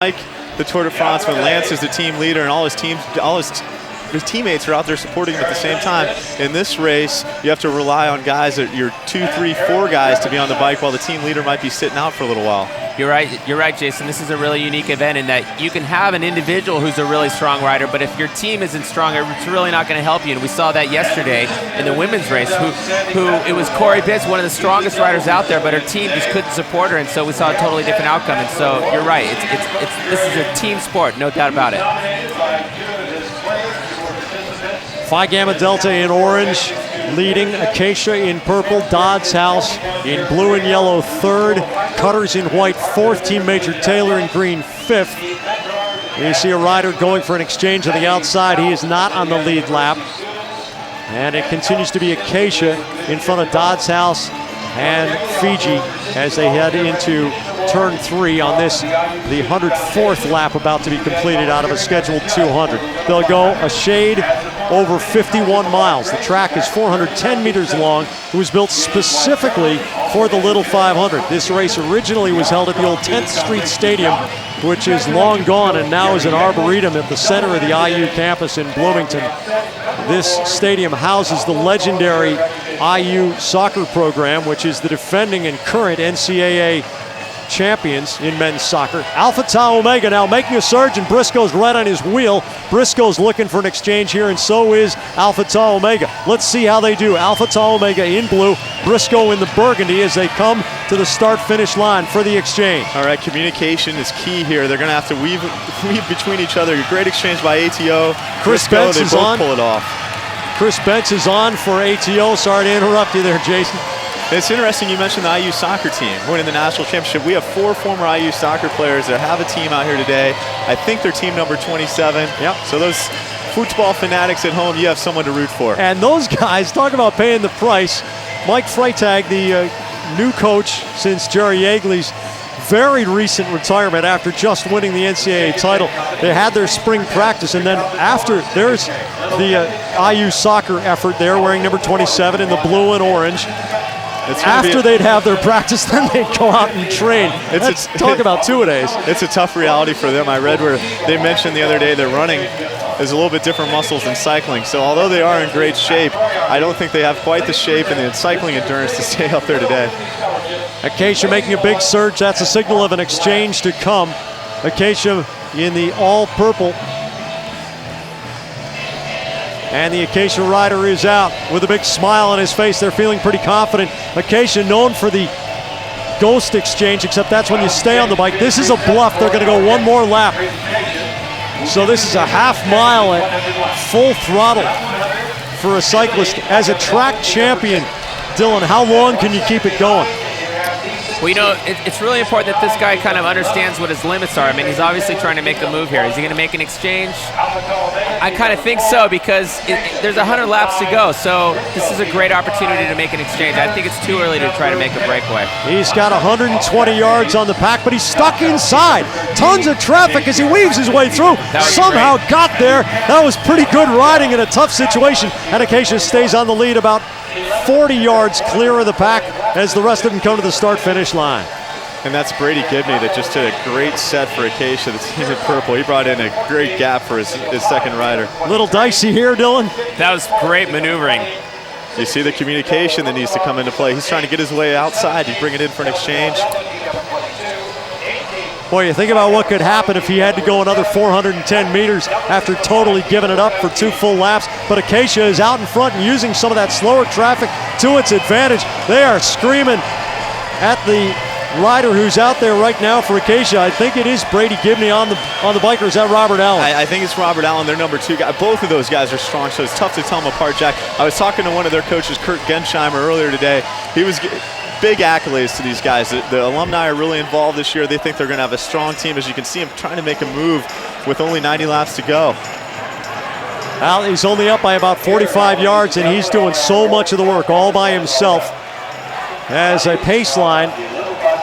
Like the Tour de France, when Lance is the team leader and all his teammates are out there supporting him at the same time. In this race, you have to rely on guys, your 2, 3, 4 guys to be on the bike while the team leader might be sitting out for a little while. You're right, Jason. This is a really unique event in that you can have an individual who's a really strong rider, but if your team isn't strong, it's really not going to help you. And we saw that yesterday in the women's race. It was Corey Bitts, one of the strongest riders out there, but her team just couldn't support her, and so we saw a totally different outcome. And so you're right. This is a team sport, no doubt about it. Phi Gamma Delta in orange, leading. Acacia in purple. Dodds House in blue and yellow, third. Cutters in white, fourth. Team Major Taylor in green, fifth. You see a rider going for an exchange on the outside. He is not on the lead lap. And it continues to be Acacia in front of Dodds House and Fiji as they head into turn 3 on this, the 104th lap about to be completed out of a scheduled 200. They'll go a shade over 51 miles. The track is 410 meters long. It was built specifically for the Little 500. This race originally was held at the old 10th Street Stadium, which is long gone and now is an arboretum at the center of the IU campus in Bloomington. This stadium houses the legendary IU soccer program, which is the defending and current NCAA champions in men's soccer. Alpha Tau Omega now making a surge, and Briscoe's right on his wheel. Briscoe's looking for an exchange here, and so is Alpha Tau Omega. Let's see how they do. Alpha Tau Omega in blue, Briscoe in the burgundy as they come to the start-finish line for the exchange. All right, communication is key here. They're going to have to weave between each other. Great exchange by ATO. Chris Briscoe, Bentz they is both on. Pull it off. Chris Bentz is on for ATO. Sorry to interrupt you there, Jason. It's interesting you mentioned the IU soccer team winning the national championship. We have 4 former IU soccer players that have a team out here today. I think they're team number 27. Yep. So those football fanatics at home, you have someone to root for. And those guys, talk about paying the price. Mike Freitag, the new coach since Jerry Yeagley's very recent retirement after just winning the NCAA title. They had their spring practice, and then after, there's the IU soccer effort there, wearing number 27 in the blue and orange. After they'd have their practice, then they'd go out and train. Talk about two-a-days. It's a tough reality for them. I read where they mentioned the other day that running is a little bit different muscles than cycling. So although they are in great shape, I don't think they have quite the shape and the cycling endurance to stay up there today. Acacia making a big surge. That's a signal of an exchange to come. Acacia in the all-purple. And the Acacia rider is out with a big smile on his face. They're feeling pretty confident. Acacia known for the ghost exchange, except that's when you stay on the bike. This is a bluff. They're going to go one more lap. So this is a half mile at full throttle for a cyclist. As a track champion, Dylan, how long can you keep it going? Well, you know, it's really important that this guy kind of understands what his limits are. I mean, he's obviously trying to make a move here. Is he going to make an exchange? I kind of think so, because there's 100 laps to go, so this is a great opportunity to make an exchange. I think it's too early to try to make a breakaway. He's got 120 yards on the pack, but he's stuck inside. Tons of traffic as he weaves his way through. Somehow got there. That was pretty good riding in a tough situation, and Acacia stays on the lead about 40 yards clear of the pack as the rest of them come to the start-finish line. And that's Brady Gibney that just did a great set for Acacia. The team in purple. He brought in a great gap for his second rider. Little dicey here, Dylan. That was great maneuvering. You see the communication that needs to come into play. He's trying to get his way outside. He's bringing it in for an exchange. Boy, you think about what could happen if he had to go another 410 meters after totally giving it up for 2 full laps. But Acacia is out in front and using some of that slower traffic to its advantage. They are screaming at the rider who's out there right now for Acacia. I think it is Brady Gibney on the bike, or is that Robert Allen? I think it's Robert Allen, their number 2 guy. Both of those guys are strong, so it's tough to tell them apart, Jack. I was talking to one of their coaches, Kurt Gensheimer, earlier today. He was big accolades to these guys. The alumni are really involved this year. They think they're going to have a strong team. As you can see him trying to make a move with only 90 laps to go. Al, he's only up by about 45 yards, and he's doing so much of the work all by himself. As a pace line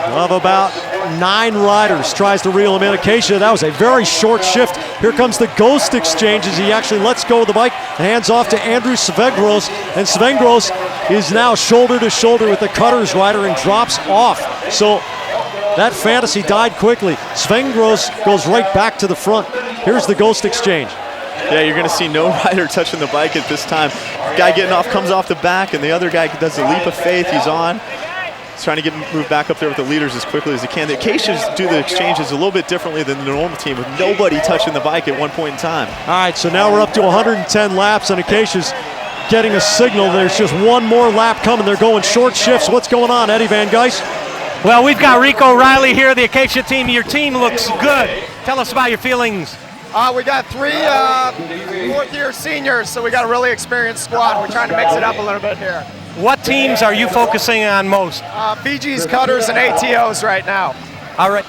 of about 9 riders tries to reel him in. Acacia, that was a very short shift. Here comes the ghost exchange as he actually lets go of the bike, hands off to Andrew Svengros, and Svengros is now shoulder to shoulder with the Cutters rider and drops off. So That fantasy died quickly. Svengros goes right back to the front. Here's the ghost exchange. Yeah, you're going to see no rider touching the bike at this time. Guy getting off comes off the back, and the other guy does a leap of faith. He's on. He's trying to move back up there with the leaders as quickly as he can. The Acacias do the exchanges a little bit differently than the normal team, with nobody touching the bike at one point in time. All right, so now we're up to 110 laps, and Acacia's getting a signal. There's just one more lap coming. They're going short shifts. What's going on, Eddie Van Geis? Well, we've got Rico Riley here, the Acacia team. Your team looks good. Tell us about your feelings. We got 3 fourth-year seniors, so we got a really experienced squad. We're trying to mix it up a little bit here. What teams are you focusing on most? Fiji's, Cutters, and ATOs right now. All right.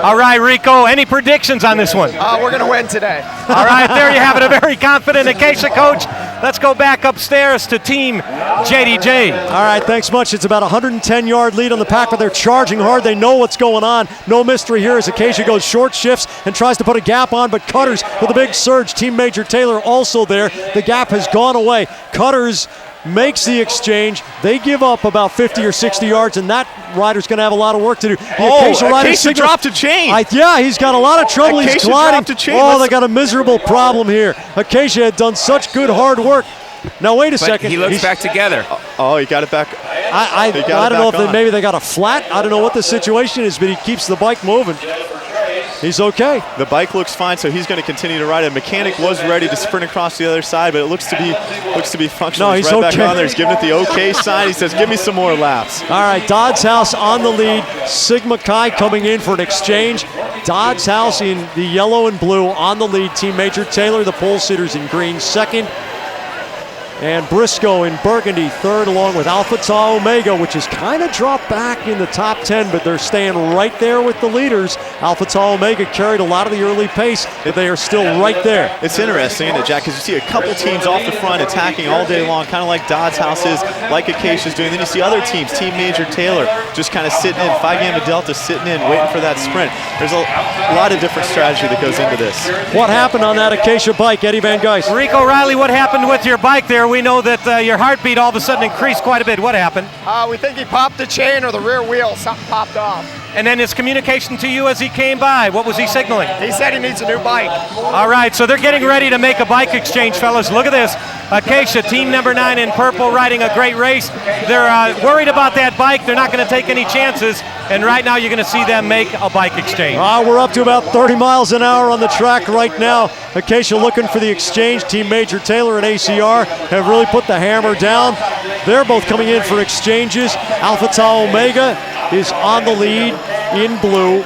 All right, Rico, any predictions on this one? We're going to win today. All right, there you have it, a very confident Acacia coach. Let's go back upstairs to Team JDJ. All right, thanks much. It's about a 110-yard lead on the pack, but they're charging hard. They know what's going on. No mystery here as Acacia goes short shifts and tries to put a gap on, but Cutters with a big surge. Team Major Taylor also there. The gap has gone away. Cutters makes the exchange. They give up about 50 or 60 yards, and that rider's going to have a lot of work to do. Acacia dropped a chain. Yeah, he's got a lot of trouble. Acacia he's gliding. Dropped a chain. Oh, they got a miserable problem here. Acacia had done such good hard work. Now, wait a second. He looks back together. Oh, he got it back. I don't know if maybe they got a flat. I don't know what the situation is, but he keeps the bike moving. He's okay. The bike looks fine, so he's going to continue to ride it. Mechanic was ready to sprint across the other side, but it looks to be functional. No, he's okay. Back on there. He's giving it the okay sign. He says, give me some more laps. All right, Dodds House on the lead. Sigma Chi coming in for an exchange. Dodds House in the yellow and blue on the lead. Team Major Taylor, the pole sitters in green, second. And Briscoe in burgundy, third, along with Alpha Tau Omega, which has kind of dropped back in the top 10, but they're staying right there with the leaders. Alpha Tau Omega carried a lot of the early pace, but they are still right there. It's interesting, isn't it, Jack? Because you see a couple teams off the front attacking all day long, kind of like Dodds House is, like Acacia's doing. Then you see other teams, Team Major Taylor, just kind of sitting in, Phi Gamma Delta sitting in, waiting for that sprint. There's a lot of different strategy that goes into this. What happened on that Acacia bike, Eddie Van Geis? Rico Riley, what happened with your bike there? We know that your heartbeat all of a sudden increased quite a bit. What happened? We think he popped the chain or the rear wheel. Something popped off. And then his communication to you as he came by, what was he signaling? He said he needs a new bike. All right, so they're getting ready to make a bike exchange, fellas. Look at this. Acacia, team number 9 in purple, riding a great race. They're worried about that bike. They're not going to take any chances. And right now you're going to see them make a bike exchange. We're up to about 30 miles an hour on the track right now. Acacia looking for the exchange. Team Major Taylor and ACR have really put the hammer down. They're both coming in for exchanges. Alpha Tau Omega is on the lead in blue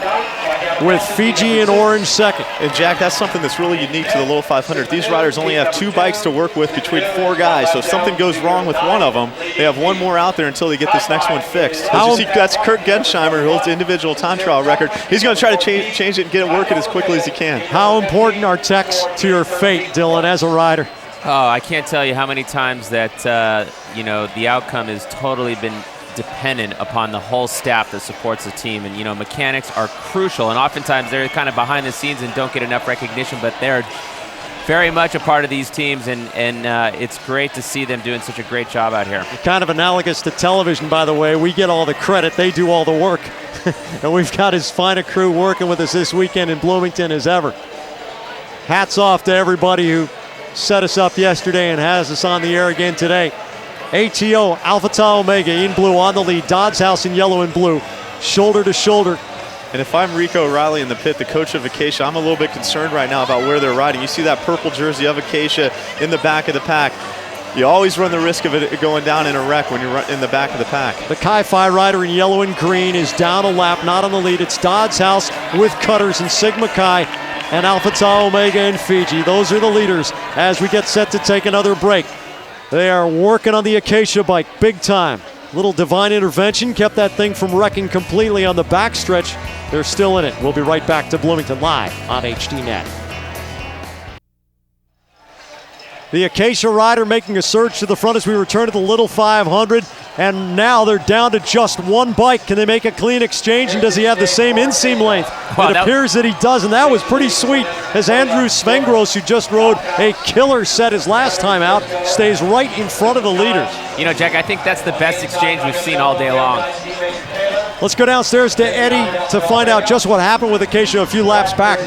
with Fiji in orange second. And Jack, that's something that's really unique to the Low 500. These riders only have 2 bikes to work with between 4 guys, so if something goes wrong with one of them, they have one more out there until they get this next one fixed. As you see, that's Kurt Gensheimer, who holds the individual time trial record. He's going to try to change it and get it working as quickly as he can. How important are techs to your fate, Dylan, as a rider? Oh, I can't tell you how many times that, the outcome has totally been dependent upon the whole staff that supports the team. And, mechanics are crucial, and oftentimes they're kind of behind the scenes and don't get enough recognition, but they're very much a part of these teams, and it's great to see them doing such a great job out here. Kind of analogous to television, by the way. We get all the credit. They do all the work. And we've got as fine a crew working with us this weekend in Bloomington as ever. Hats off to everybody who set us up yesterday and has us on the air again today. ATO, Alpha Tau Omega in blue on the lead. Dodds House in yellow and blue, shoulder to shoulder. And if I'm Rico Riley in the pit, the coach of Acacia, I'm a little bit concerned right now about where they're riding. You see that purple jersey of Acacia in the back of the pack. You always run the risk of it going down in a wreck when you're in the back of the pack. The Chi-Fi rider in yellow and green is down a lap, not on the lead. It's Dodds House with Cutters and Sigma Chi and Alpha Tau Omega and Fiji. Those are the leaders as we get set to take another break. They are working on the Acacia bike big time. Little divine intervention kept that thing from wrecking completely on the backstretch. They're still in it. We'll be right back to Bloomington live on HDNet. The Acacia rider making a surge to the front as we return to the Little 500. And now they're down to just one bike. Can they make a clean exchange? And does he have the same inseam length? It appears that he does, and that was pretty sweet as Andrew Svengros, who just rode a killer set his last time out, stays right in front of the leaders. Jack, I think that's the best exchange we've seen all day long. Let's go downstairs to Eddie to find out just what happened with Acacia a few laps back.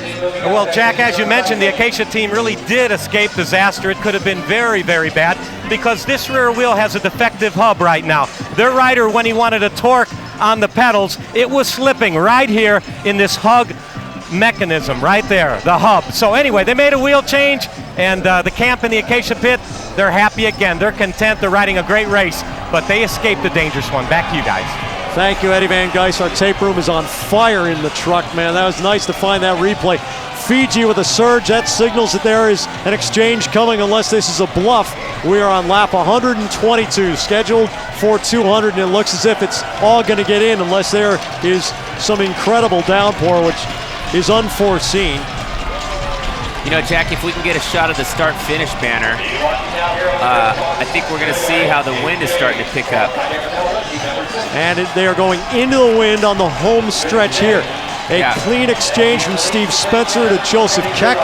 Well, Jack, as you mentioned, the Acacia team really did escape disaster. It could have been very, very bad because this rear wheel has a defective hub right now. Their rider, when he wanted to torque on the pedals, it was slipping right here in this hug mechanism right there, the hub. So anyway, they made a wheel change, and the camp in the Acacia pit, they're happy again. They're content. They're riding a great race, but they escaped the dangerous one. Back to you guys. Thank you, Eddie Van Geis. Our tape room is on fire in the truck, man. That was nice to find that replay. Fiji with a surge. That signals that there is an exchange coming unless this is a bluff. We are on lap 122, scheduled for 200, and it looks as if it's all going to get in unless there is some incredible downpour, which is unforeseen. You know, Jack, if we can get a shot of the start-finish banner, I think we're going to see how the wind is starting to pick up. And they are going into the wind on the home stretch here. A clean exchange from Steve Spencer to Joseph Keck.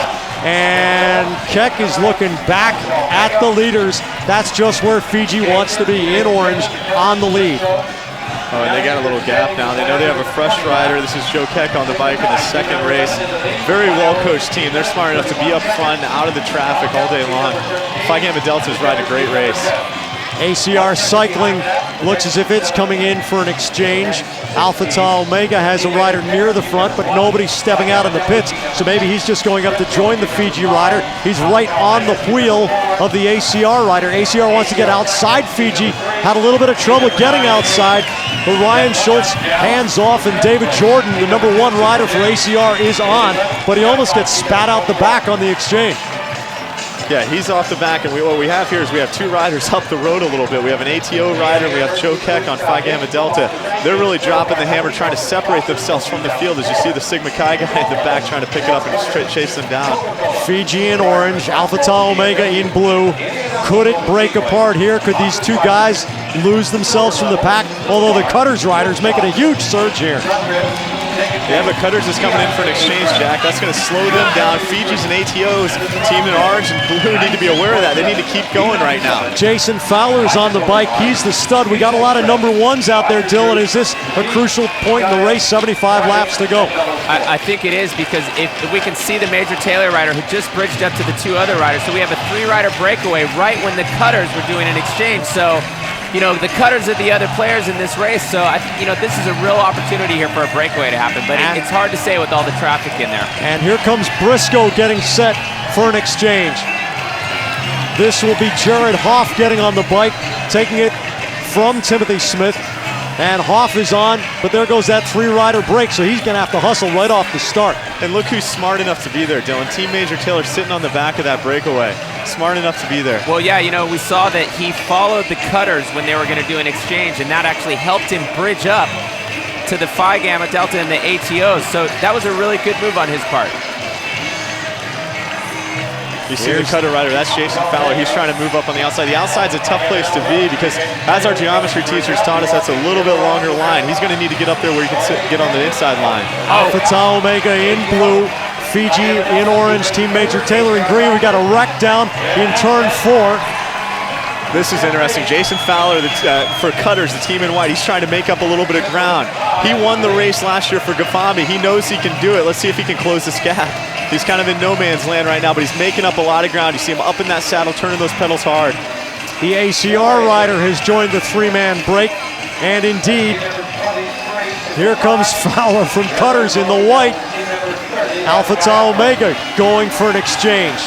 And Keck is looking back at the leaders. That's just where Fiji wants to be, in orange, on the lead. Oh, and they got a little gap now. They know they have a fresh rider. This is Joe Keck on the bike in the second race. Very well-coached team. They're smart enough to be up front, out of the traffic all day long. Phi Gamma Delta is riding a great race. ACR Cycling looks as if it's coming in for an exchange. Alpha Tau Omega has a rider near the front, but nobody's stepping out in the pits, so maybe he's just going up to join the Fiji rider. He's right on the wheel of the ACR rider. ACR wants to get outside Fiji, had a little bit of trouble getting outside, but Ryan Schultz hands off, and David Jordan, the number 1 rider for ACR, is on, but he almost gets spat out the back on the exchange. Yeah, he's off the back, and what we have here is we have 2 riders up the road a little bit. We have an ATO rider, and we have Joe Keck on Phi Gamma Delta. They're really dropping the hammer, trying to separate themselves from the field, as you see the Sigma Chi guy in the back trying to pick it up and chase them down. Fiji in orange, Alpha Tau Omega in blue. Could it break apart here? Could these 2 guys lose themselves from the pack? Although the Cutters rider is making a huge surge here. Yeah, but Cutters is coming in for an exchange, Jack. That's going to slow them down. Fiji's and ATO's, team in orange and blue, need to be aware of that. They need to keep going right now. Jason Fowler's on the bike. He's the stud. We got a lot of number 1s out there, Dylan. Is this a crucial point in the race? 75 laps to go. I think it is, because if we can see the Major Taylor rider who just bridged up to the 2 other riders. So we have a 3-rider breakaway right when the Cutters were doing an exchange. So, you know, the Cutters are the other players in this race, so this is a real opportunity here for a breakaway to happen, but it's hard to say with all the traffic in there. And here comes Briscoe getting set for an exchange. This will be Jared Hoff getting on the bike, taking it from Timothy Smith. And Hoff is on, but there goes that 3-rider break, so he's going to have to hustle right off the start. And look who's smart enough to be there, Dylan. Team Major Taylor sitting on the back of that breakaway. Smart enough to be there. Well, yeah, you know, we saw that he followed the Cutters when they were going to do an exchange, and that actually helped him bridge up to the Phi Gamma Delta and the ATOs. So that was a really good move on his part. You see the Cutter rider, that's Jason Fowler. He's trying to move up on the outside. The outside's a tough place to be because, as our geometry teachers taught us, that's a little bit longer line. He's going to need to get up there where he can get on the inside line. Alpha Tau Omega in blue, Fiji in orange, Team Major Taylor in green. We got a wreck down in turn 4. This is interesting. Jason Fowler for Cutters, the team in white, he's trying to make up a little bit of ground. He won the race last year for Gafambi. He knows he can do it. Let's see if he can close this gap. He's kind of in no man's land right now, but he's making up a lot of ground. You see him up in that saddle, turning those pedals hard. The ACR rider has joined the 3-man break, and indeed, here comes Fowler from Cutters in the white. Alpha Tau Omega going for an exchange.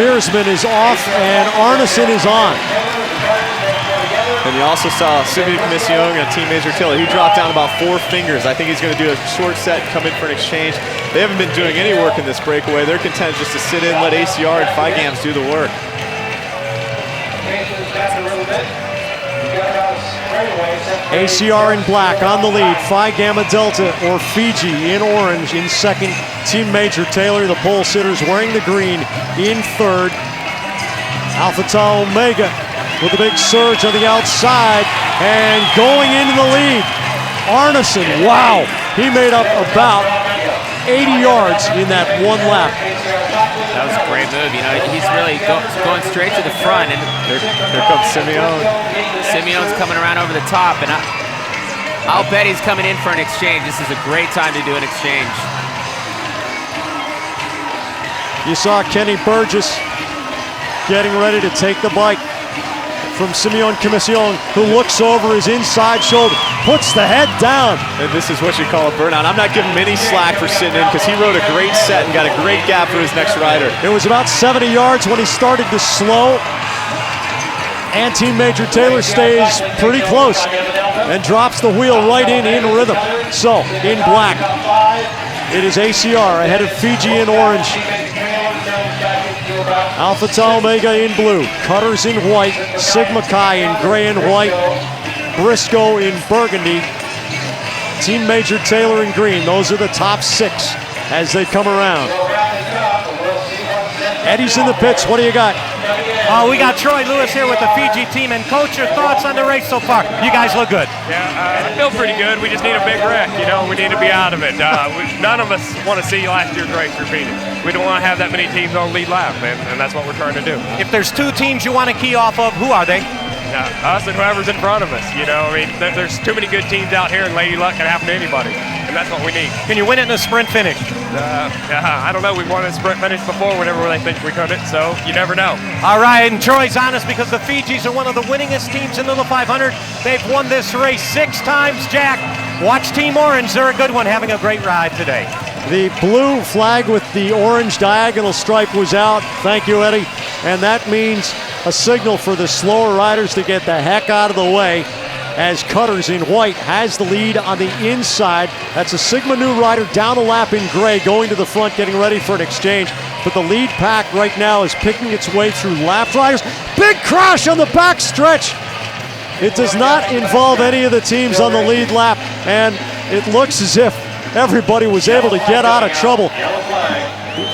Mearsman is off, and Arneson is on. And you also saw Simeon Commission on Team Major Taylor. He dropped down about 4 fingers. I think he's going to do a short set and come in for an exchange. They haven't been doing any work in this breakaway. They're content just to sit in, let ACR and Phi Gams do the work. ACR in black on the lead, Phi Gamma Delta or Fiji in orange in second, Team Major Taylor, the pole sitters wearing the green in third. Alpha Tau Omega with a big surge on the outside and going into the lead. Arneson, wow, he made up about 80 yards in that 1 lap. That was a great move. You know, he's really going straight to the front, and here comes Simeon. Simeon's coming around over the top, and I'll bet he's coming in for an exchange. This is a great time to do an exchange. You saw Kenny Burgess getting ready to take the bike from Simeon Commission, who looks over his inside shoulder, puts the head down. And this is what you call a burnout. I'm not giving him any slack for sitting in because he rode a great set and got a great gap for his next rider. It was about 70 yards when he started to slow, and Team Major Taylor stays pretty close and drops the wheel right in rhythm. So, in black, it is ACR ahead of Fiji in orange. Alpha Tau Omega in blue, Cutters in white, Sigma Chi in gray and white, Briscoe in burgundy, Team Major Taylor in green. Those are the top 6 as they come around. Eddie's in the pits. What do you got? We got Troy Lewis here with the Fiji team. And Coach, your thoughts on the race so far? You guys look good. Yeah, I feel pretty good. We just need a big wreck. You know, we need to be out of it. None of us want to see last year's race repeated. We don't want to have that many teams on lead lap, and that's what we're trying to do. If there's 2 teams you want to key off of, who are they? Us and whoever's in front of us. You know, I mean, there's too many good teams out here, and Lady Luck can happen to anybody, and that's what we need. Can you win it in a sprint finish? I don't know. We've won a sprint finish before whenever they think we couldn't, so you never know. All right, and Troy's honest because the Fijis are one of the winningest teams in the 500. They've won this race 6 times, Jack. Watch Team Orange. They're a good one, having a great ride today. The blue flag with the orange diagonal stripe was out. Thank you, Eddie. And that means a signal for the slower riders to get the heck out of the way as Cutters in white has the lead on the inside. That's a Sigma Nu rider down a lap in gray going to the front, getting ready for an exchange. But the lead pack right now is picking its way through lap riders. Big crash on the back stretch. It does not involve any of the teams on the lead lap, and it looks as if everybody was able to get out of trouble.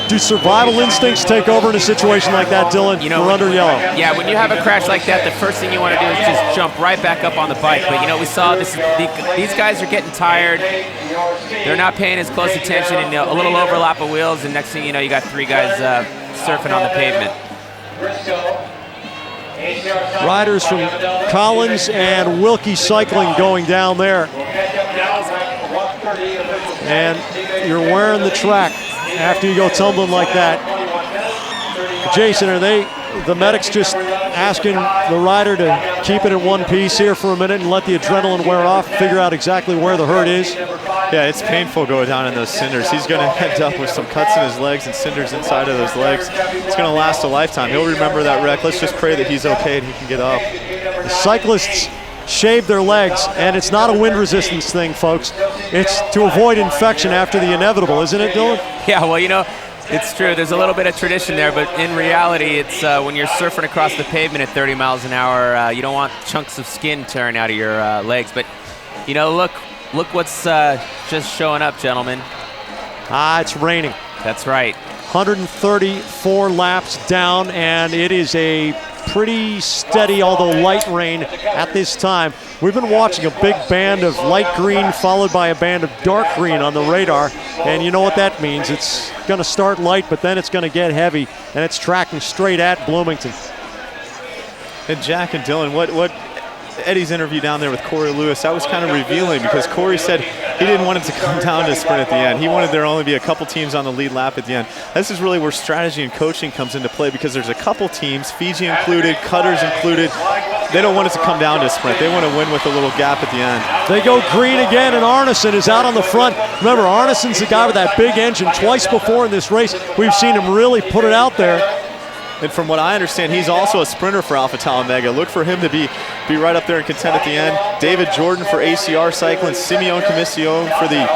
Do survival instincts take over in a situation like that, Dylan? You know, we're under yellow. Yeah, when you have a crash like that, the first thing you want to do is just jump right back up on the bike. But you know, we saw this. These guys are getting tired. They're not paying as close attention, and a little overlap of wheels, and next thing you know, you got 3 guys surfing on the pavement. Riders from Collins and Wilkie Cycling going down there. And you're wearing the track after you go tumbling like that. Jason, are the medics just asking the rider to keep it in one piece here for a minute and let the adrenaline wear off, figure out exactly where the hurt is? Yeah, it's painful going down in those cinders. He's going to end up with some cuts in his legs and cinders inside of those legs. It's going to last a lifetime. He'll remember that wreck. Let's just pray that he's okay and he can get up. The cyclists shave their legs, and it's not a wind resistance thing, folks. It's to avoid infection after the inevitable, isn't it, Dylan? Yeah, well, you know, it's true. There's a little bit of tradition there, but in reality, it's when you're surfing across the pavement at 30 miles an hour, you don't want chunks of skin tearing out of your legs. But, you know, look what's just showing up, gentlemen. It's raining. That's right. 134 laps down, and it is a pretty steady, although light rain at this time. We've been watching a big band of light green followed by a band of dark green on the radar, and you know what that means. It's going to start light, but then it's going to get heavy, and it's tracking straight at Bloomington. And Jack and Dylan, what Eddie's interview down there with Corey Lewis, that was kind of revealing because Corey said he didn't want it to come down to a sprint at the end. He wanted there only be a couple teams on the lead lap at the end. This is really where strategy and coaching comes into play because there's a couple teams, Fiji included, Cutters included, they don't want it to come down to a sprint. They want to win with a little gap at the end. They go green again, and Arneson is out on the front. Remember, Arneson's the guy with that big engine. Twice before in this race, we've seen him really put it out there. And from what I understand, he's also a sprinter for Alpha Tau Omega. Look for him to be right up there and contend at the end. David Jordan for ACR Cycling, Simeon Commission for the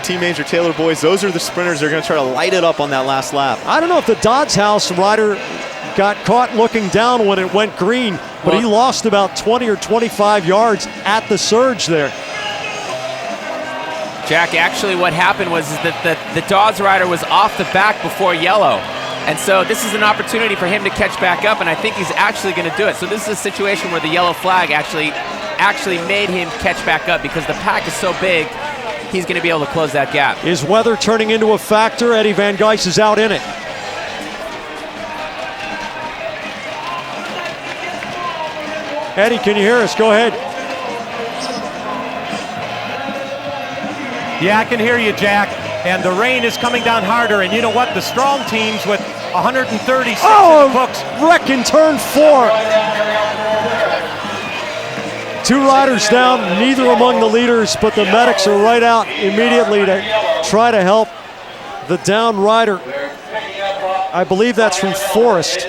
Team Major Taylor boys. Those are the sprinters that are going to try to light it up on that last lap. I don't know if the Dodds House rider got caught looking down when it went green, but he lost about 20 or 25 yards at the surge there. Jack, actually what happened was that the Dodds rider was off the back before yellow. And so this is an opportunity for him to catch back up, and I think he's actually going to do it. So this is a situation where the yellow flag actually made him catch back up because the pack is so big, he's going to be able to close that gap. Is weather turning into a factor? Eddie Van Geis is out in it. Eddie, can you hear us? Go ahead. Yeah, I can hear you, Jack. And the rain is coming down harder. And you know what? The strong teams with 136 in the books. Wreck in turn 4. 2 riders down, neither among the leaders, but the medics are right out immediately to try to help the down rider. I believe that's from Forrest.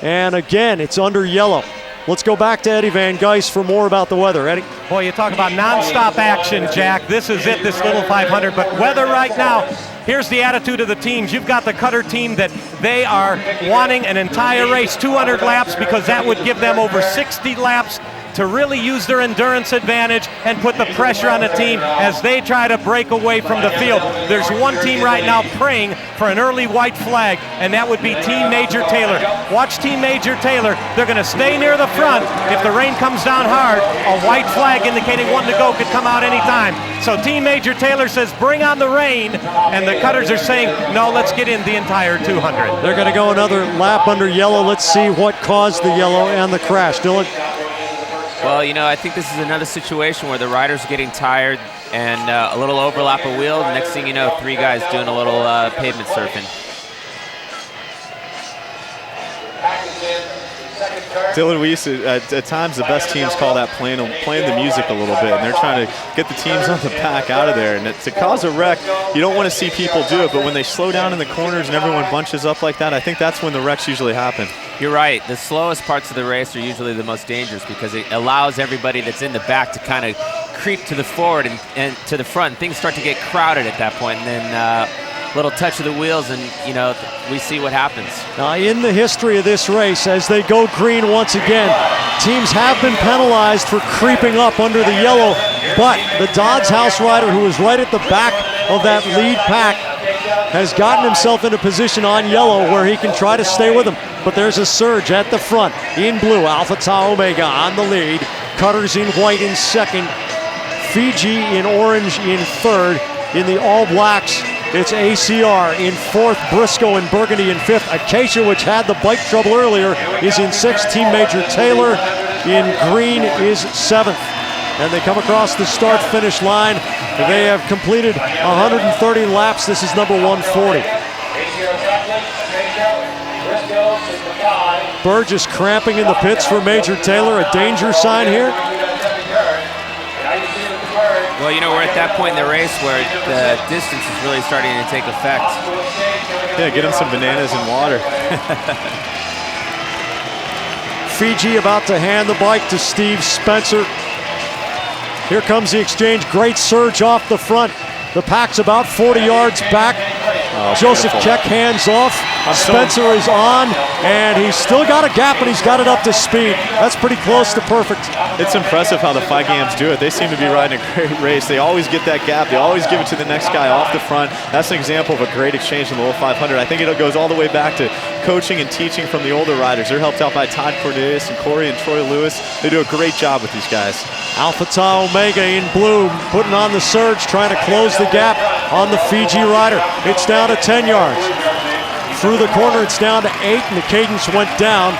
And again, it's under yellow. Let's go back to Eddie Van Geist for more about the weather. Eddie? Boy, you talk about nonstop action, Jack. This is it, this little 500. But weather right now, here's the attitude of the teams. You've got the Cutter team that they are wanting an entire race, 200 laps, because that would give them over 60 laps to really use their endurance advantage and put the pressure on the team as they try to break away from the field. There's one team right now praying for an early white flag, and that would be Team Major Taylor. Watch Team Major Taylor. They're going to stay near the front. If the rain comes down hard, a white flag indicating 1 to go could come out anytime. So Team Major Taylor says, bring on the rain, and the Cutters are saying, no, let's get in the entire 200. They're going to go another lap under yellow. Let's see what caused the yellow and the crash. Dylan? Well, you know, I think this is another situation where the riders are getting tired and a little overlap of wheel. Next thing you know, 3 guys doing a little pavement surfing. Dylan, we used to, at times, the best teams call that playing the music a little bit, and they're trying to get the teams on the pack out of there. And to cause a wreck, you don't want to see people do it, but when they slow down in the corners and everyone bunches up like that, I think that's when the wrecks usually happen. You're right. The slowest parts of the race are usually the most dangerous because it allows everybody that's in the back to kind of creep to the forward and to the front. Things start to get crowded at that point, and then little touch of the wheels, and you know, we see what happens. Now, in the history of this race, as they go green once again, teams have been penalized for creeping up under the yellow, but the Dodds House rider, who is right at the back of that lead pack, has gotten himself in a position on yellow where he can try to stay with them. But there's a surge at the front. In blue, Alpha Tau Omega on the lead. Cutters in white in second. Fiji in orange in third. In the all blacks, it's ACR in fourth, Briscoe and Burgundy in fifth. Acacia, which had the bike trouble earlier, is in sixth. Team Major Taylor in green is seventh. And they come across the start-finish line. They have completed 130 laps. This is number 140. Burgess cramping in the pits for Major Taylor. A danger sign here. Well, you know, we're at that point in the race where the distance is really starting to take effect. Yeah, get him some bananas and water. Fiji about to hand the bike to Steve Spencer. Here comes the exchange. Great surge off the front. The pack's about 40 yards back. Oh, Joseph beautiful. Keck hands off. Spencer is on, and he's still got a gap, and he's got it up to speed. That's pretty close to perfect. It's impressive how the Phi Gams do it. They seem to be riding a great race. They always get that gap. They always give it to the next guy off the front. That's an example of a great exchange in the Little 500. I think it goes all the way back to coaching and teaching from the older riders. They're helped out by Todd Cornelius and Corey and Troy Lewis. They do a great job with these guys. Alpha Tau Omega in blue, putting on the surge, trying to close the gap on the Fiji rider. It's down to 10 yards. Through the corner, it's down to 8, and the cadence went down.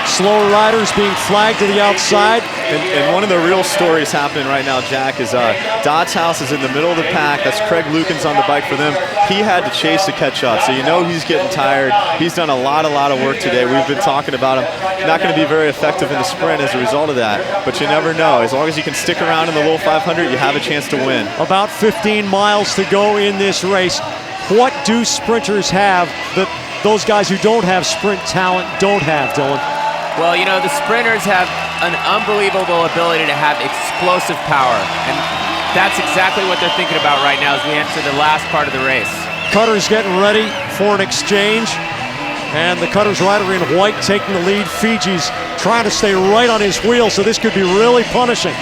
Slower riders being flagged to the outside. And one of the real stories happening right now, Jack, is Dodds House is in the middle of the pack. That's Craig Lukens on the bike for them. He had to chase to catch up, so you know he's getting tired. He's done a lot of work today. We've been talking about him. Not going to be very effective in the sprint as a result of that, but you never know. As long as you can stick around in the Little 500, you have a chance to win. About 15 miles to go in this race. What do sprinters have that those guys who don't have sprint talent don't have, Dylan? Well, you know, the sprinters have an unbelievable ability to have explosive power, and that's exactly what they're thinking about right now as we enter the last part of the race. Cutter's getting ready for an exchange, and the Cutter's rider in white taking the lead. Fiji's trying to stay right on his wheel, so this could be really punishing.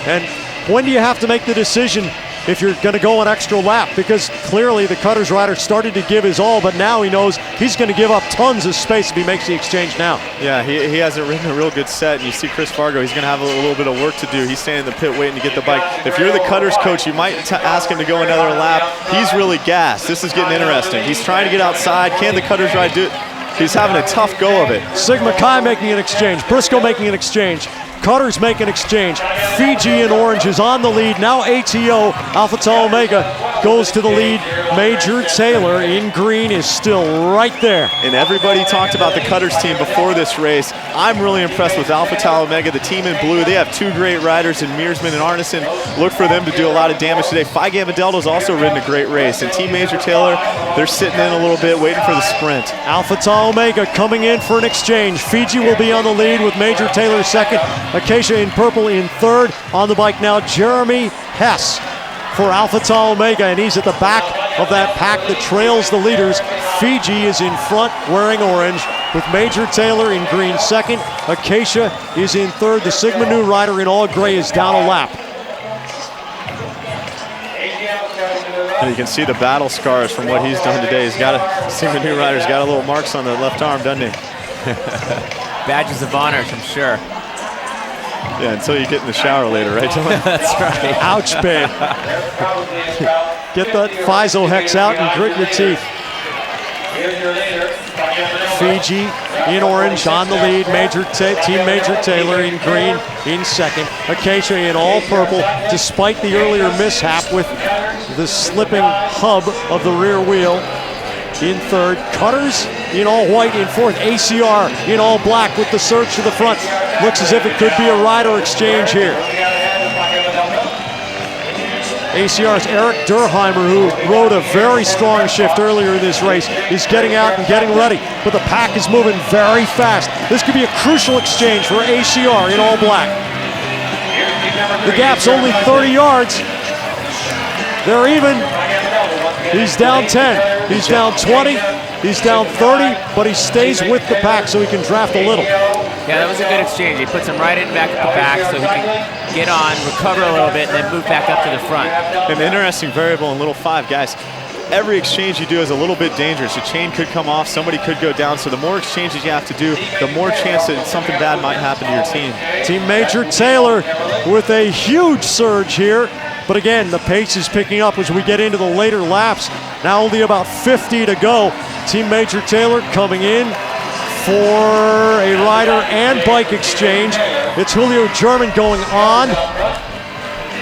And when do you have to make the decision if you're going to go an extra lap? Because clearly the Cutter's rider started to give his all, but now he knows he's going to give up tons of space if he makes the exchange now. Yeah, he hasn't ridden a real good set, and you see Chris Fargo, he's going to have a little bit of work to do. He's standing in the pit waiting to get the bike. If you're the Cutter's coach, you might ask him to go another lap. He's really gassed. This is getting interesting. He's trying to get outside. Can the Cutter's rider do it? He's having a tough go of it. Sigma Chi making an exchange. Briscoe making an exchange. Cutters make an exchange. Fiji in orange is on the lead. Now ATO, Alpha Tau Omega, goes to the lead. Major Taylor in green is still right there. And everybody talked about the Cutters team before this race. I'm really impressed with Alpha Tau Omega, the team in blue. They have two great riders in Mearsman and Arneson. Look for them to do a lot of damage today. Phi Gamma Delta's also ridden a great race. And Team Major Taylor, they're sitting in a little bit, waiting for the sprint. Alpha Tau Omega coming in for an exchange. Fiji will be on the lead with Major Taylor second. Acacia in purple in third. On the bike now, Jeremy Hess for Alpha Tau Omega, and he's at the back of that pack that trails the leaders. Fiji is in front wearing orange with Major Taylor in green second. Acacia is in third. The Sigma Nu rider in all gray is down a lap. And you can see the battle scars from what he's done today. He's got Sigma Nu rider's got a little marks on the left arm, doesn't he? Badges of honor, I'm sure. Yeah, until you get in the shower later, right, Dylan? That's right. Ouch, babe. Get that Physo-Hex out and grit your teeth. Fiji in orange on the lead. Team Major Taylor in green in second. Acacia in all purple, despite the earlier mishap with the slipping hub of the rear wheel. In third, Cutters in all white in fourth. ACR in all black with the surge to the front. Looks as if it could be a rider exchange here. ACR's Eric Durheimer, who rode a very strong shift earlier in this race, is getting out and getting ready, but the pack is moving very fast. This could be a crucial exchange for ACR in all black. The gap's only 30 yards. They're even. He's down 10. He's down 20. He's down 30, but he stays with the pack so he can draft a little. Yeah, that was a good exchange. He puts him right in back at the back so he can get on, recover a little bit, and then move back up to the front. An interesting variable in Little 5, guys. Every exchange you do is a little bit dangerous. A chain could come off, somebody could go down, so the more exchanges you have to do, the more chance that something bad might happen to your team. Team Major Taylor with a huge surge here. But again, the pace is picking up as we get into the later laps. Now only about 50 to go. Team Major Taylor coming in for a rider and bike exchange. It's Julio German going on.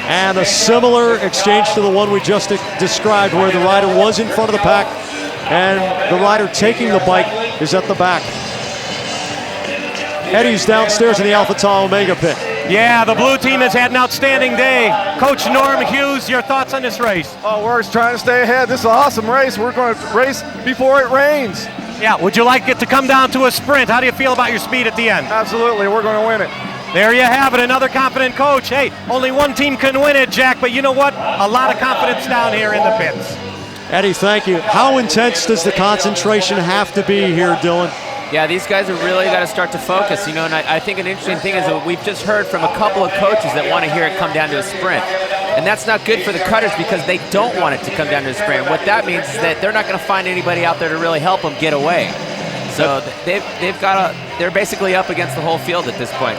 And a similar exchange to the one we just described, where the rider was in front of the pack and the rider taking the bike is at the back. Eddie's downstairs in the Alpha Tau Omega pit. Yeah, the blue team has had an outstanding day. Coach Norm Hughes, your thoughts on this race? Oh, we're trying to stay ahead. This is an awesome race. We're going to race before it rains. Yeah, would you like it to come down to a sprint? How do you feel about your speed at the end? Absolutely, we're going to win it. There you have it, another confident coach. Hey, only one team can win it, Jack, but you know what? A lot of confidence down here in the pits. Eddie, thank you. How intense does the concentration have to be here, Dylan? Yeah, these guys have really got to start to focus, you know, and I think an interesting thing is that we've just heard from a couple of coaches that want to hear it come down to a sprint. And that's not good for the Cutters because they don't want it to come down to a sprint. What that means is that they're not going to find anybody out there to really help them get away. So they're basically up against the whole field at this point.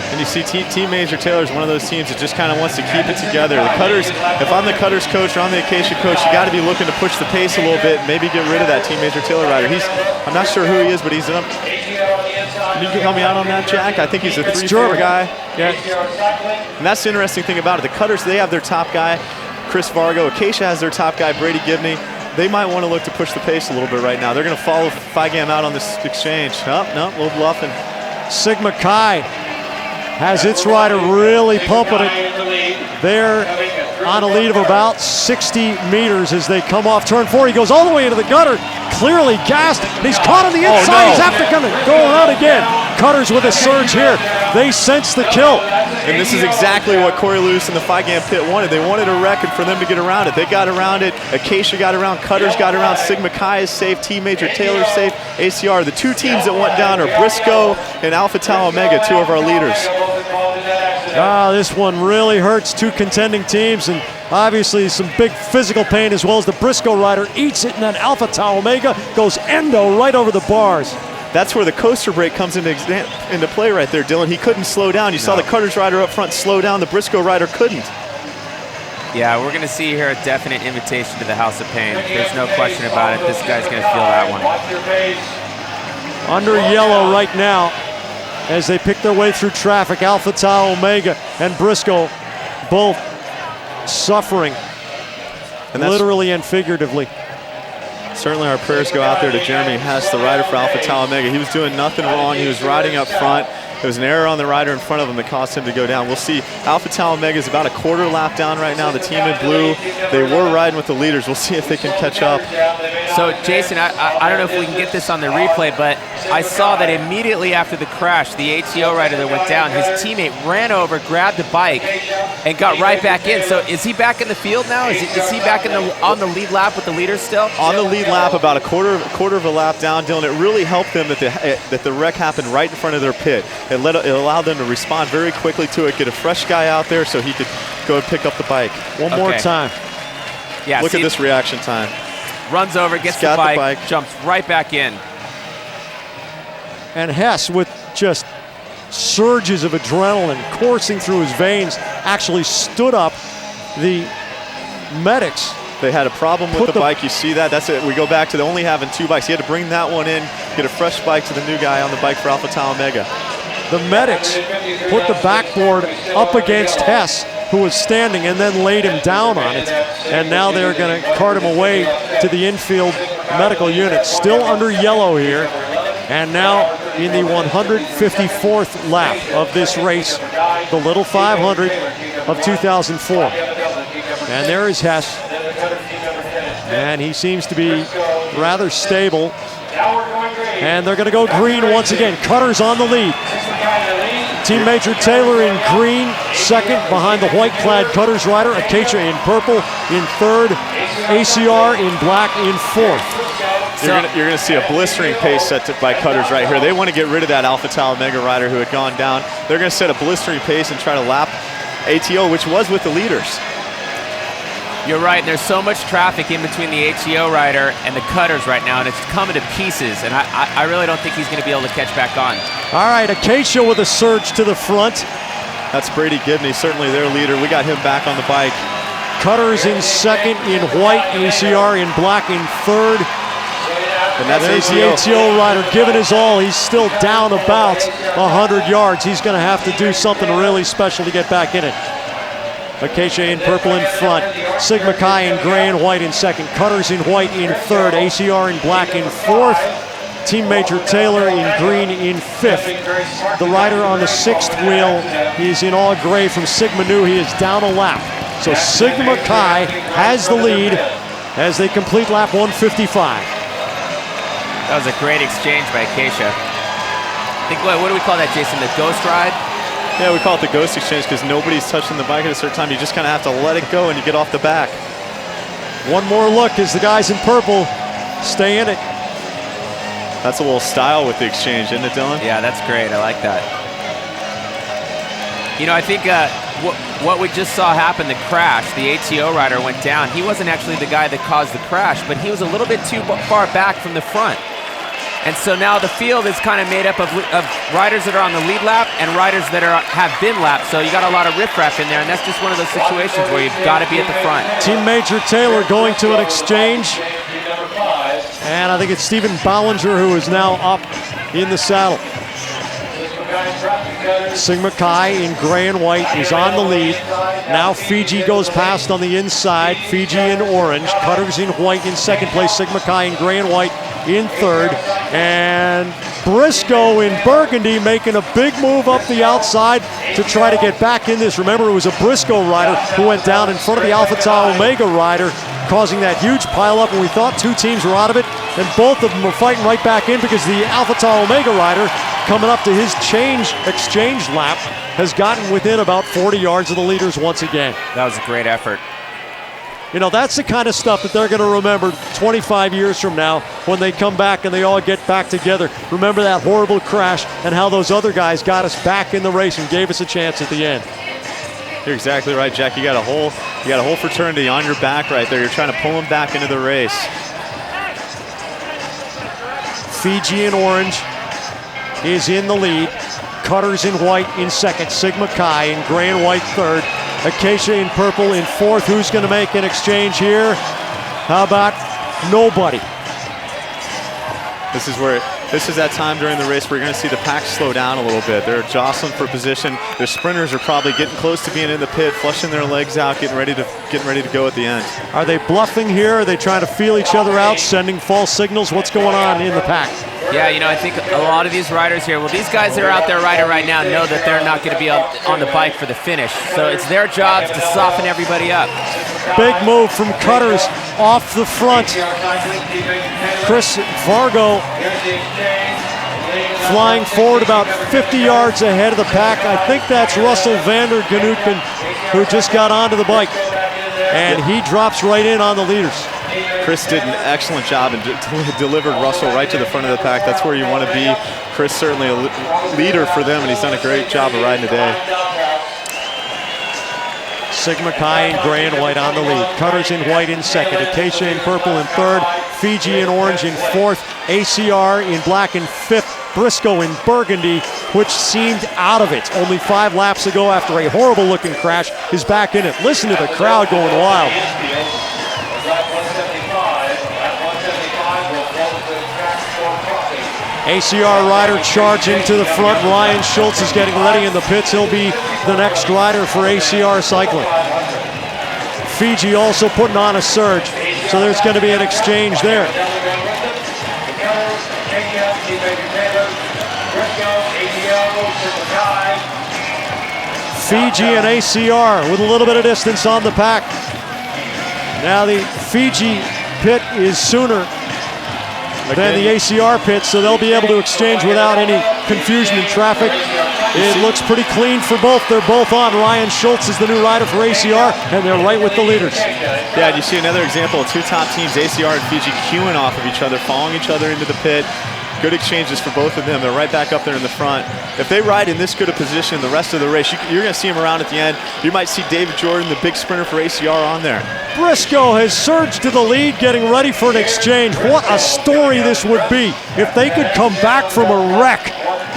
And you see Team Major Taylor is one of those teams that just kind of wants to keep it together. The Cutters, if I'm the Cutters coach or I'm the Acacia coach, you got to be looking to push the pace a little bit, maybe get rid of that Team Major Taylor rider. I'm not sure who he is, but he's up. Can you help me out on that, Jack? I think he's a 3-4 guy. Yeah. And that's the interesting thing about it. The Cutters, they have their top guy, Chris Vargo. Acacia has their top guy, Brady Gibney. They might want to look to push the pace a little bit right now. They're going to follow Phi Gamma out on this exchange. Oh, no, a little bluffing. Sigma Chi has its rider really pumping it. They're on a lead of about 60 meters as they come off turn 4. He goes all the way into the gutter, clearly gassed, and he's caught on the inside. He's after going around again. Cutters with a surge here. They sense the kill. And this is exactly what Corey Lewis and the Phi Gamma pit wanted. They wanted a wreck and for them to get around it. They got around it. Acacia got around. Cutters got around. Sigma Chi is safe. Team Major Taylor safe. ACR. The two teams that went down are Briscoe and Alpha Tau Omega, two of our leaders. This one really hurts two contending teams, and obviously some big physical pain as well as the Briscoe rider eats it, and then Alpha Tau Omega goes endo right over the bars. That's where the coaster brake comes into play right there, Dylan. He couldn't slow down. You saw the Cutters rider up front slow down. The Briscoe rider couldn't. Yeah, we're going to see here a definite invitation to the House of Pain. There's no question about it. This guy's going to feel that one. Under yellow right now. as they pick their way through traffic. Alpha Tau Omega and Briscoe both suffering, And literally and figuratively. certainly our prayers go out there to Jeremy Hess, the rider for Alpha Tau Omega. He was doing nothing wrong. He was riding up front. There was an error on the rider in front of him that caused him to go down. We'll see. Alpha Tau Omega is about a quarter lap down right now. The team in blue, they were riding with the leaders. We'll see if they can catch up. So, Jason, I don't know if we can get this on the replay, but I saw that immediately after the crash, the ATO rider that went down, his teammate ran over, grabbed the bike, and got right back in. So is he back in the field now? Is he back on the lead lap with the leaders still? On the lead lap, about a quarter of a lap down, Dylan. It really helped them that the wreck happened right in front of their pit. It allowed them to respond very quickly to it, get a fresh guy out there so he could go and pick up the bike. One more time. Yeah. Look at this reaction time. Runs over, gets the bike, jumps right back in. And Hess, with just surges of adrenaline coursing through his veins, actually stood up. The medics, they had a problem with the bike. You see that? That's it. We go back to only having 2 bikes. He had to bring that one in, get a fresh bike to the new guy on the bike for Alpha Tau Omega. the medics put the backboard up against Hess, who was standing, and then laid him down on it. And now they're going to cart him away to the infield medical unit. Still under yellow here. And now in the 154th lap of this race, the Little 500 of 2004. And there is Hess. And he seems to be rather stable. And they're going to go green once again. Cutter's on the lead. Team Major Taylor in green, second behind the white-clad Cutters rider. Acacia in purple in third. ACR in black in fourth. You're going to see a blistering pace set by Cutters right here. They want to get rid of that Alpha Tau Omega rider who had gone down. They're going to set a blistering pace and try to lap ATO, which was with the leaders. You're right. There's so much traffic in between the ATO rider and the Cutters right now, and it's coming to pieces. And I really don't think he's going to be able to catch back on. All right, Acacia with a surge to the front. That's Brady Gibney, certainly their leader. We got him back on the bike. Cutters in second in white, ACR in black in third. And that's there's the ATO rider giving his all. He's still down about 100 yards. He's going to have to do something really special to get back in it. Acacia in purple in front. Sigma Chi in gray and white in second. Cutters in white in third. ACR in black in fourth. Team Major Taylor in green in fifth. The rider on the sixth wheel is in all gray from Sigma Nu. He is down a lap. So Sigma Chi has the lead as they complete lap 155. That was a great exchange by Acacia. I think, what do we call that, Jason? The ghost ride? Yeah, we call it the ghost exchange because nobody's touching the bike at a certain time. You just kind of have to let it go and you get off the back. One more look as the guys in purple stay in it. That's a little style with the exchange, isn't it, Dylan? Yeah, that's great. I like that. You know, I think what we just saw happen, the crash, the ATO rider went down. He wasn't actually the guy that caused the crash, but he was a little bit too far back from the front. And so now the field is kind of made up of riders that are on the lead lap and riders that have been lapped. So you got a lot of riffraff in there, and that's just one of those situations where you've got to be at the front. Team Major Taylor going to an exchange. And I think it's Stephen Ballinger who is now up in the saddle. Sigma Chi in gray and white is on the lead. Now Fiji goes past on the inside. Fiji in orange. Cutters in white in second place. Sigma Chi in gray and white in third. And Briscoe in burgundy making a big move up the outside to try to get back in this. Remember, it was a Briscoe rider who went down in front of the Alpha Tau Omega rider, causing that huge pileup, and we thought two teams were out of it, and both of them were fighting right back in because the Alpha Tau Omega rider, coming up to his exchange lap, has gotten within about 40 yards of the leaders once again. That was a great effort. You know, that's the kind of stuff that they're going to remember 25 years from now when they come back and they all get back together. Remember that horrible crash and how those other guys got us back in the race and gave us a chance at the end. You're exactly right, Jack. You got a whole fraternity on your back right there. You're trying to pull them back into the race. Fiji in orange is in the lead. Cutters in white in second. Sigma Chi in gray and white third. Acacia in purple in fourth. Who's going to make an exchange here? How about nobody? This is where this is that time during the race where you're going to see the pack slow down a little bit. They're jostling for position. The sprinters are probably getting close to being in the pit, flushing their legs out, getting ready to go at the end. Are they bluffing here? Are they trying to feel each other out, sending false signals? What's going on in the pack? Yeah, I think a lot of these riders here, well, these guys that are out there riding right now know that they're not going to be on the bike for the finish. So it's their job to soften everybody up. Big move from Cutters off the front. Chris Vargo flying forward about 50 yards ahead of the pack. I think that's Russell Vander Genootken, who just got onto the bike. And he drops right in on the leaders. Chris did an excellent job and delivered Russell right to the front of the pack. That's where you want to be. Chris certainly a leader for them, and he's done a great job of riding today. Sigma Chi in gray and white on the lead. Cutters in white in second. Acacia in purple in third. Fiji in orange in fourth. ACR in black in fifth. Briscoe in burgundy, which seemed out of it only 5 laps ago after a horrible looking crash, is back in it. Listen to the crowd going wild. ACR rider charging to the front. Ryan Schultz is getting ready in the pits. He'll be the next rider for ACR Cycling. Fiji also putting on a surge, so there's going to be an exchange there. Fiji and ACR with a little bit of distance on the pack. Now the Fiji pit is sooner than the ACR pit, so they'll be able to exchange without any confusion in traffic. It looks pretty clean for both. They're both on. Ryan Schultz is the new rider for ACR, and they're right with the leaders. Yeah, and you see another example of 2 top teams, ACR and Fiji, queuing off of each other, following each other into the pit. Good exchanges for both of them. They're right back up there in the front. If they ride in this good a position the rest of the race, you're going to see them around at the end. You might see David Jordan, the big sprinter for ACR, on there. Briscoe has surged to the lead, getting ready for an exchange. What a story this would be if they could come back from a wreck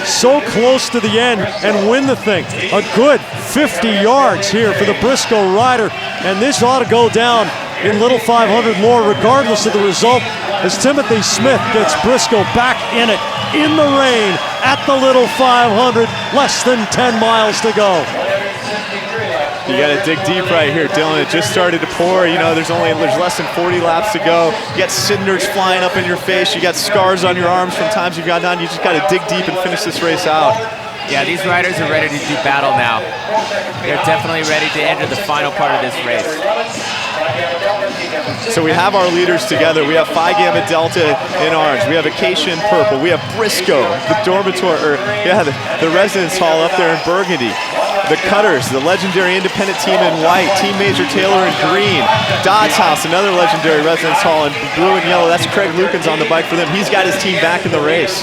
so close to the end and win the thing. A good 50 yards here for the Briscoe rider, and this ought to go down in Little 500 more regardless of the result, as Timothy Smith gets Briscoe back in it in the rain at the Little 500, less than 10 miles to go. You got to dig deep right here, Dylan. It just started to pour. There's less than 40 laps to go. You got cinders flying up in your face. You got scars on your arms from times you've gone down. You just got to dig deep and finish this race out. Yeah, these riders are ready to do battle now. They're definitely ready to enter the final part of this race. So we have our leaders together. We have Phi Gamma Delta in orange. We have Acacia in purple. We have Briscoe, the dormitory, the residence hall up there in burgundy. The Cutters, the legendary independent team in white. Team Major Taylor in green. Dodds House, another legendary residence hall in blue and yellow. That's Craig Lukens on the bike for them. He's got his team back in the race.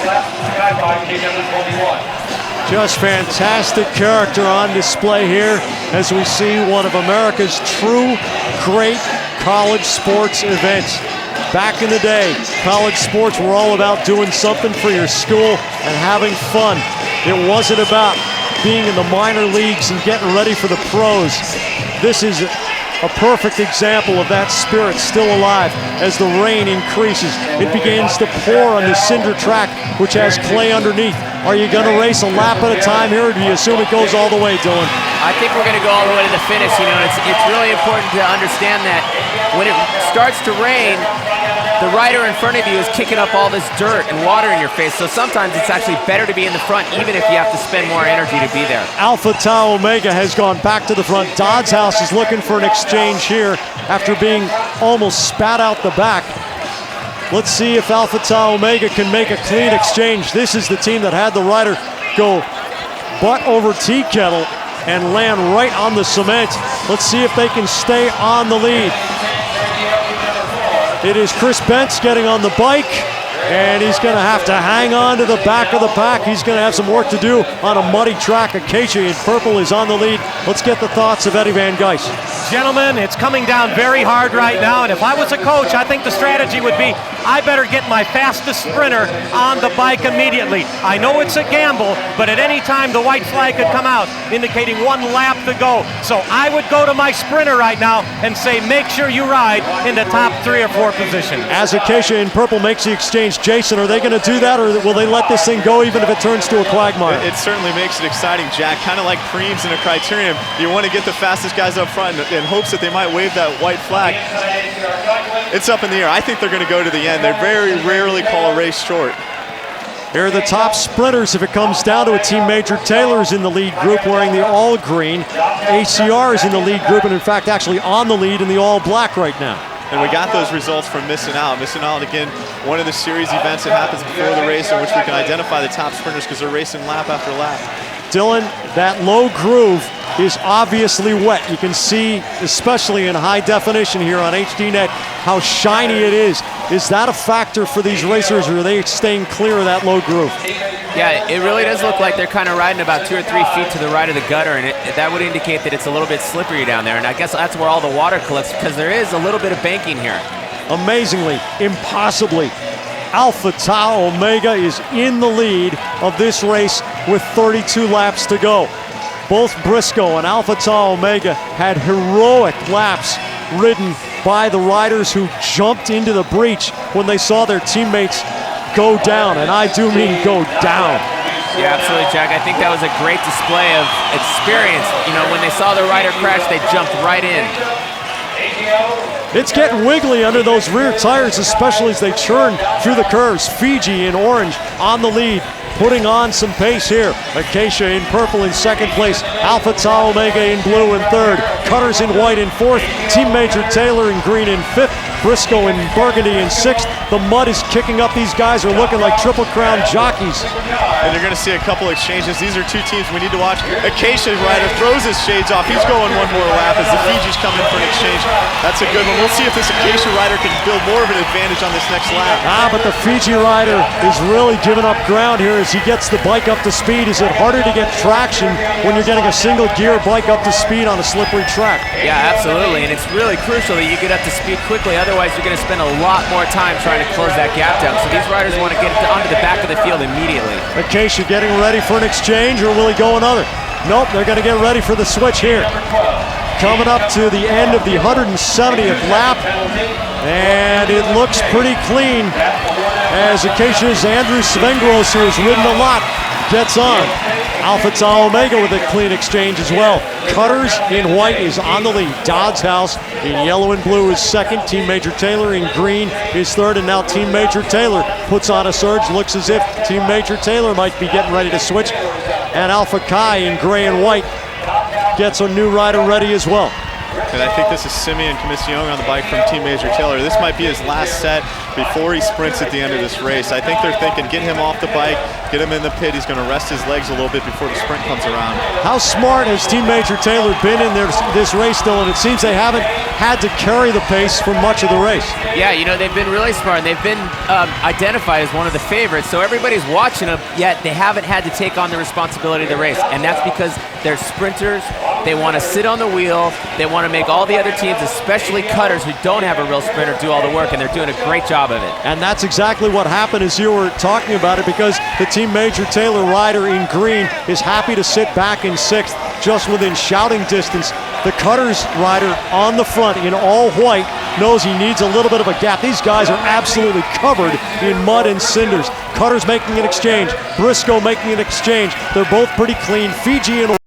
Just fantastic character on display here as we see one of America's true great college sports events. Back in the day, college sports were all about doing something for your school and having fun. It wasn't about being in the minor leagues and getting ready for the pros. This is a perfect example of that spirit still alive as the rain increases. It begins to pour on the cinder track, which has clay underneath. Are you going to race a lap at a time here, or do you assume it goes all the way, Dylan? I think we're going to go all the way to the finish. It's really important to understand that when it starts to rain, the rider in front of you is kicking up all this dirt and water in your face. So sometimes it's actually better to be in the front, even if you have to spend more energy to be there. Alpha Tau Omega has gone back to the front. Dodds House is looking for an exchange here after being almost spat out the back. Let's see if Alpha Tau Omega can make a clean exchange. This is the team that had the rider go butt over tea kettle and land right on the cement. Let's see if they can stay on the lead. It is Chris Bentz getting on the bike, and he's going to have to hang on to the back of the pack. He's going to have some work to do on a muddy track. Acacia in purple is on the lead. Let's get the thoughts of Eddie Van Gijs. Gentlemen, it's coming down very hard right now, and if I was a coach, I think the strategy would be, I better get my fastest sprinter on the bike immediately. I know it's a gamble, but at any time the white flag could come out indicating 1 lap to go. So I would go to my sprinter right now and say, make sure you ride in the top 3 or 4 positions. As Acacia in purple makes the exchange, Jason, are they going to do that, or will they let this thing go even if it turns to a quagmire? It certainly makes it exciting, Jack. Kind of like Preems in a criterium. You want to get the fastest guys up front in hopes that they might wave that white flag. It's up in the air. I think they're going to go to the end. They very rarely call a race short. Here are the top sprinters if it comes down to a team. Major Taylor is in the lead group wearing the all green. ACR is in the lead group and in fact actually on the lead in the all black right now. And we got those results from Missing Out. Missing Out, again, one of the series events that happens before the race in which we can identify the top sprinters because they're racing lap after lap. Dylan, that low groove is obviously wet. You can see, especially in high definition here on HDNet, how shiny it is. Is that a factor for these racers, or are they staying clear of that low groove? Yeah, it really does look like they're kind of riding about 2 or 3 feet to the right of the gutter, and that would indicate that it's a little bit slippery down there, and I guess that's where all the water collects, because there is a little bit of banking here. Amazingly, impossibly, Alpha Tau Omega is in the lead of this race with 32 laps to go. Both Briscoe and Alpha Tau Omega had heroic laps ridden by the riders who jumped into the breach when they saw their teammates go down, and I do mean go down. Yeah, absolutely, Jack. I think that was a great display of experience. You know, when they saw the rider crash, they jumped right in. It's getting wiggly under those rear tires, especially as they churn through the curves. Fiji in orange on the lead, putting on some pace here. Acacia in purple in second place. Alpha Tau Omega in blue in third. Cutters in white in fourth. Team Major Taylor in green in fifth. Briscoe in burgundy in sixth. The mud is kicking up. These guys are looking like Triple Crown jockeys. And you're going to see a couple exchanges. These are two teams we need to watch. Acacia rider throws his shades off. He's going one more lap as the Fiji's come in for an exchange. That's a good one. We'll see if this Acacia rider can build more of an advantage on this next lap. But the Fiji rider is really giving up ground here as he gets the bike up to speed. Is it harder to get traction when you're getting a single gear bike up to speed on a slippery track? Yeah, absolutely, and it's really crucial that you get up to speed quickly. Otherwise, you're going to spend a lot more time trying to close that gap down. So these riders want to get onto the back of the field immediately. Acacia getting ready for an exchange, or will he go another? Nope, they're going to get ready for the switch here. Coming up to the end of the 170th lap, and it looks pretty clean as Acacia's Andrew Svengros, who has ridden a lot, gets on. Alpha Tau Omega with a clean exchange as well. Cutters in white is on the lead. Dodds House in yellow and blue is second. Team Major Taylor in green is third, and now Team Major Taylor puts on a surge. Looks as if Team Major Taylor might be getting ready to switch. And Alpha Kai in gray and white gets a new rider ready as well. And I think this is Simeon Commission on the bike from Team Major Taylor. This might be his last set before he sprints at the end of this race. I think they're thinking, get him off the bike, get him in the pit. He's going to rest his legs a little bit before the sprint comes around. How smart has Team Major Taylor been in this race, Dylan? It seems they haven't had to carry the pace for much of the race. Yeah, you know, they've been really smart, and they've been identified as one of the favorites, so everybody's watching them, yet they haven't had to take on the responsibility of the race, and that's because they're sprinters. They want to sit on the wheel. They want to make all the other teams, especially Cutters who don't have a real sprinter, do all the work, and they're doing a great job of it. And that's exactly what happened as you were talking about it, because the Team Major Taylor rider in green is happy to sit back in sixth, just within shouting distance. The Cutters rider on the front in all white knows he needs a little bit of a gap. These guys are absolutely covered in mud and cinders. Cutters making an exchange. Briscoe making an exchange. They're both pretty clean. Fiji in